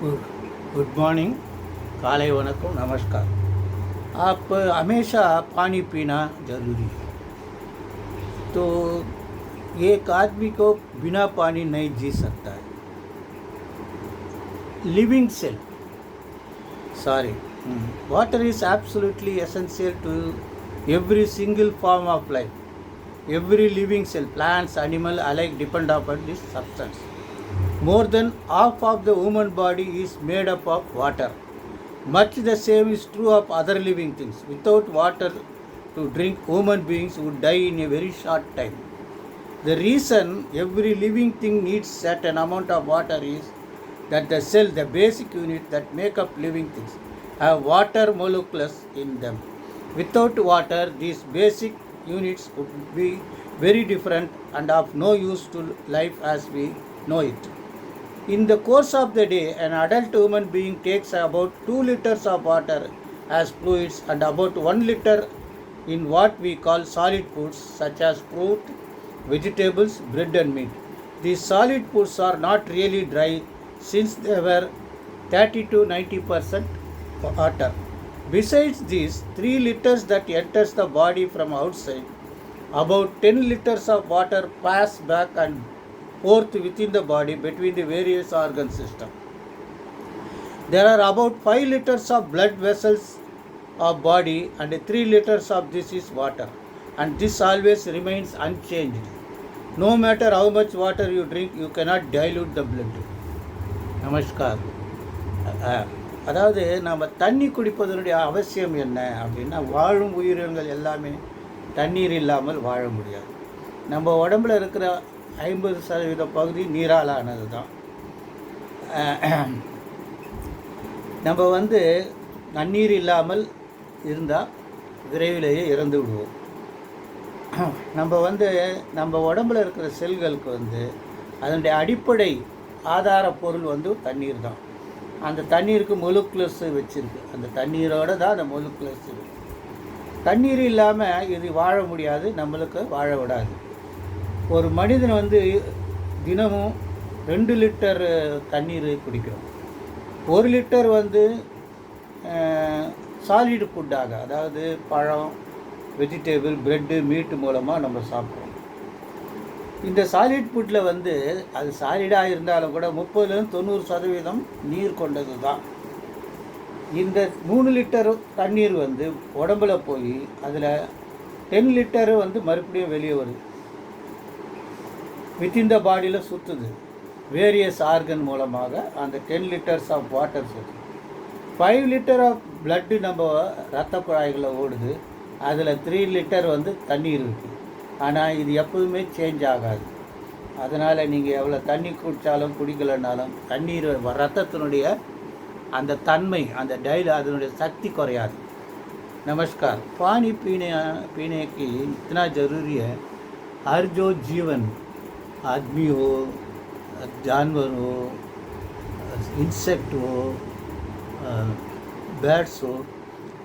Good morning, काले वनकम, नमस्कार। आप हमेशा पानी पीना ज़रूरी है। तो एक आदमी को बिना पानी नहीं जी सकता है। Living cell sorry water is absolutely essential to every single form of life. Every living cell, plants, animal alike depend upon this substance. More than half of the human body is made up of water. Much the same is true of other living things. Without water to drink, human beings would die in a very short time. The reason every living thing needs certain amount of water is that the cell, the basic unit that make up living things, have water molecules in them. Without water, these basic units would be very different and of no use to life as we know it. In the course of the day, an adult human being takes about 2 liters of water as fluids and about 1 liter in what we call solid foods such as fruit, vegetables, bread and meat. These solid foods are not really dry since they were 30 to 90% water. Besides these 3 liters that enters the body from outside, about 10 liters of water pass back and forth within the body between the various organ systems. There are about 5 liters of blood vessels of body and 3 liters of this is water, and this always remains unchanged. No matter how much water you drink, you cannot dilute the blood. Namaskar. அதாவது நம்ம தண்ணி குடிப்பதனுடைய அவசியம் என்ன அப்படின்னா, வாழும் உயிரினங்கள் எல்லாமே தண்ணீர் இல்லாமல் வாழ முடியாது. நம்ம உடம்பில் இருக்கிற 50% பகுதி நீரால் ஆனது தான். நம்ம தண்ணீர் இல்லாமல் இருந்தால் விரைவிலேயே இறந்து விடுவோம். நம்ம உடம்பில் இருக்கிற செல்களுக்கு அதனுடைய அடிப்படை ஆதார பொருள் தண்ணீர் தான். அந்த தண்ணீருக்கு மொலிகுலர்ஸ் வச்சுருக்கு. அந்த தண்ணீரோடு தான் அந்த மொலிகுலர்ஸ் இருக்குது. தண்ணீர் இல்லாமல் இது வாழ முடியாது, நம்மளுக்கு வாழ விடாது. ஒரு மனிதன் தினமும் 2 லிட்டர் தண்ணீர் குடிக்கிறோம். 1 லிட்டர் சாலிடு ஃபுட்டாக, அதாவது பழம், வெஜிடபிள், ப்ரெட்டு, மீட்டு மூலமாக நம்ம சாப்பிட்றோம். இந்த சாலிட் ஃபுட்டில் அது சாலிடாக இருந்தாலும் கூட 30-90% நீர் கொண்டது தான். இந்த 3 லிட்டர் தண்ணீர் உடம்புல போய் அதில் 10 லிட்டரு மறுபடியும் வெளியே வருது, வித்தின் த பாடியில் சுற்றுது. வேரியஸ் ஆர்கன் மூலமாக அந்த 10 லிட்டர்ஸ் ஆஃப் வாட்டர் சுற்றுது. 5 லிட்டர் ஆஃப் பிளட்டு நம்ம இரத்த குழாய்களில் ஓடுது. அதில் 3 லிட்டர் தண்ணீர் இருக்குது. ஆனால் இது எப்போதுமே சேஞ்ச் ஆகாது. அதனால் நீங்கள் எவ்வளோ தண்ணி குடித்தாலும் குடிக்கலைன்னாலும் தண்ணீர் ரத்தத்தினுடைய அந்த தன்மை, அந்த அதனுடைய சக்தி குறையாது. नमस्कार। पानी पीने की इतना ज़रूरी है। हर जो जीवन, आदमी हो, जानवर हो, इंसेक्ट हो, बर्ड्स हो,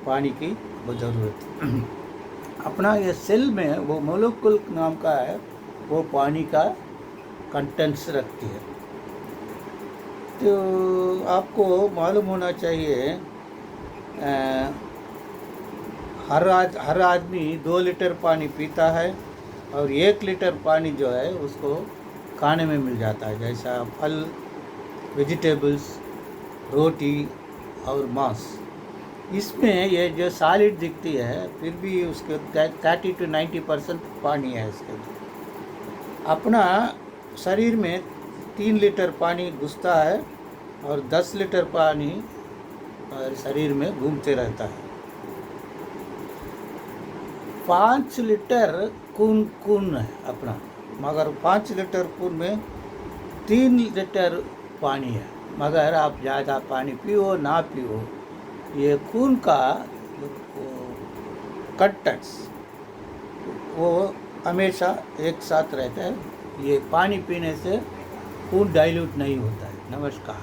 पानी की बहुत ज़रूरत है। अपना ये सेल में वो मोलेक्युल नाम का है, वो पानी का कंटेंट्स रखती है। तो आपको मालूम होना चाहिए, हर आदमी 2 लीटर पानी पीता है और 1 लीटर पानी जो है उसको खाने में मिल जाता है, जैसा फल, वेजिटेबल्स, रोटी और मांस। इसमें ये जो सॉलिड दिखती है, फिर भी उसके 30 to 90% पानी है इसके। अपना शरीर में 3 लीटर पानी घुसता है और 10 लीटर पानी शरीर में घूमते रहता है। 5 लीटर खून है अपना, मगर 5 लीटर खून में 3 लीटर पानी है। मगर आप ज़्यादा पानी पियो ना पियो, ये खून का कंटेंट्स वो हमेशा एक साथ रहता है। ये पानी पीने से खून डाइल्यूट नहीं होता है। नमस्कार।